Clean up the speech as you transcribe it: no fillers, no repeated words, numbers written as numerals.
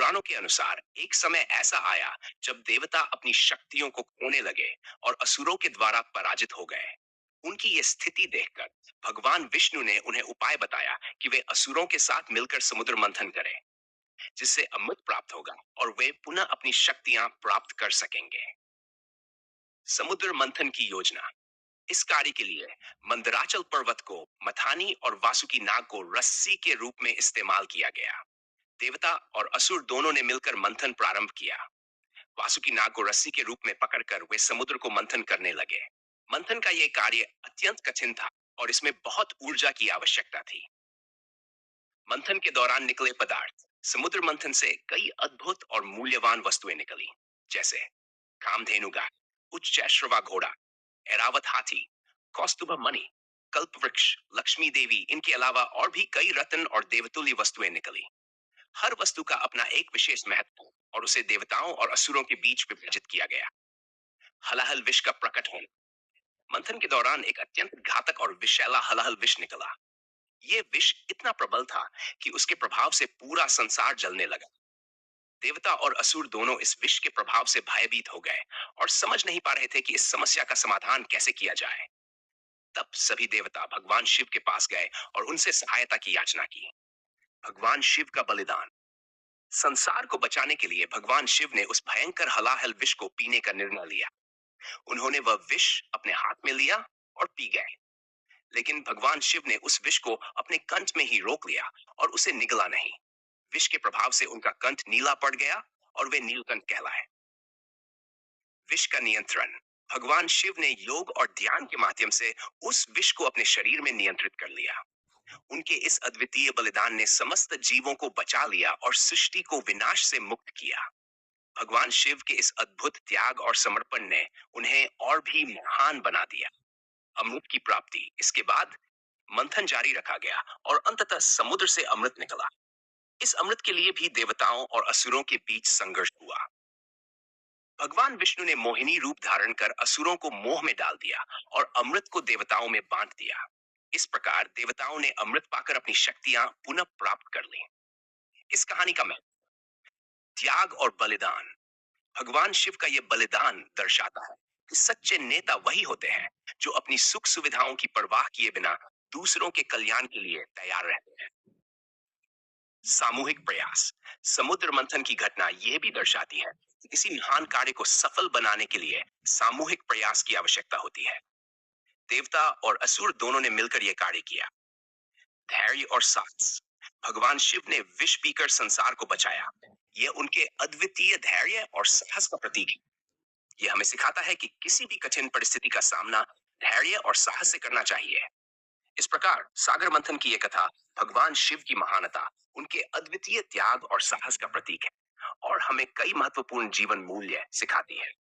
पुराणों के अनुसार एक समय ऐसा आया जब देवता अपनी शक्तियों को खोने लगे और असुरों के द्वारा पराजित हो गए। उनकी ये स्थिति देखकर भगवान विष्णु ने उन्हें उपाय बताया कि वे असुरों के साथ मिलकर समुद्र मंथन करें, जिससे अमृत प्राप्त होगा और वे पुनः अपनी शक्तियां प्राप्त कर सकेंगे। समुद्र मंथन की योजना। इस कार्य के लिए मंदराचल पर्वत को मथानी और वासुकी नाग को रस्सी के रूप में इस्तेमाल किया गया। देवता और असुर दोनों ने मिलकर मंथन प्रारंभ किया। वासुकी नाग को रस्सी के रूप में पकड़कर वे समुद्र को मंथन करने लगे। मंथन का यह कार्य अत्यंत कठिन था और इसमें बहुत ऊर्जा की आवश्यकता थी। मंथन के दौरान निकले पदार्थ। समुद्र मंथन से कई अद्भुत और मूल्यवान वस्तुएं निकली, जैसे कामधेनु गाय, उच्चैश्रवा घोड़ा, एरावत हाथी, कौस्तुभ मणि, कल्प वृक्ष, लक्ष्मी देवी, इनके अलावा और भी कई रत्न और देवतुल्य वस्तुएं निकली। हर वस्तु का अपना एक विशेष महत्व और उसे देवताओं और असुरों के बीच विभाजित किया गया। हलाहल विष का प्रकट होना। मंथन के दौरान एक अत्यंत घातक और विषैला हलाहल विष निकला। यह विष इतना प्रबल था कि उसके प्रभाव से पूरा संसार जलने लगा। देवता और असुर दोनों इस विष के प्रभाव से भयभीत हो गए और समझ नहीं पा रहे थे कि इस समस्या का समाधान कैसे किया जाए। तब सभी देवता भगवान शिव के पास गए और उनसे सहायता की याचना की। भगवान शिव का बलिदान। संसार को बचाने के लिए भगवान शिव ने उस भयंकर हलाहल विष को पीने का निर्णय लिया। उन्होंने वह विष अपने हाथ में लिया और पी गए। लेकिन भगवान शिव ने उस विष को अपने कंठ में ही रोक लिया और उसे निगला नहीं। विष के प्रभाव से उनका कंठ नीला पड़ गया और वे नीलकंठ कहलाए। विष का नियंत्रण। भगवान शिव ने योग और ध्यान के माध्यम से उस विष को अपने शरीर में नियंत्रित कर लिया। उनके इस अद्वितीय बलिदान ने समस्त जीवों को बचा लिया और सृष्टि को विनाश से मुक्त किया। भगवान शिव के इस अद्भुत त्याग और समर्पण ने उन्हें और भी महान बना दिया। अमृत की प्राप्ति। इसके बाद मंथन जारी रखा गया और अंततः समुद्र से अमृत निकला। इस अमृत के लिए भी देवताओं और असुरों के बीच संघर्ष हुआ। भगवान विष्णु ने मोहिनी रूप धारण कर असुरों को मोह में डाल दिया और अमृत को देवताओं में बांट दिया। इस प्रकार देवताओं ने अमृत पाकर अपनी शक्तियां पुनः प्राप्त कर ली। इस कहानी का महत्व। त्याग और बलिदान। भगवान शिव का यह बलिदान दर्शाता है कि सच्चे नेता वही होते हैं जो अपनी सुख सुविधाओं की परवाह किए बिना दूसरों के कल्याण के लिए तैयार रहते हैं। सामूहिक प्रयास। समुद्र मंथन की घटना यह भी दर्शाती है कि किसी महान कार्य को सफल बनाने के लिए सामूहिक प्रयास की आवश्यकता होती है। देवता और असुर दोनों ने मिलकर यह कार्य किया। धैर्य और साहस। भगवान शिव ने विष पीकर संसार को बचाया। यह उनके अद्वितीय धैर्य और साहस का प्रतीक है। यह हमें सिखाता है कि किसी भी कठिन परिस्थिति का सामना धैर्य और साहस से करना चाहिए। इस प्रकार सागर मंथन की यह कथा भगवान शिव की महानता, उनके अद्वितीय त्याग और साहस का प्रतीक है और हमें कई महत्वपूर्ण जीवन मूल्य सिखाती है।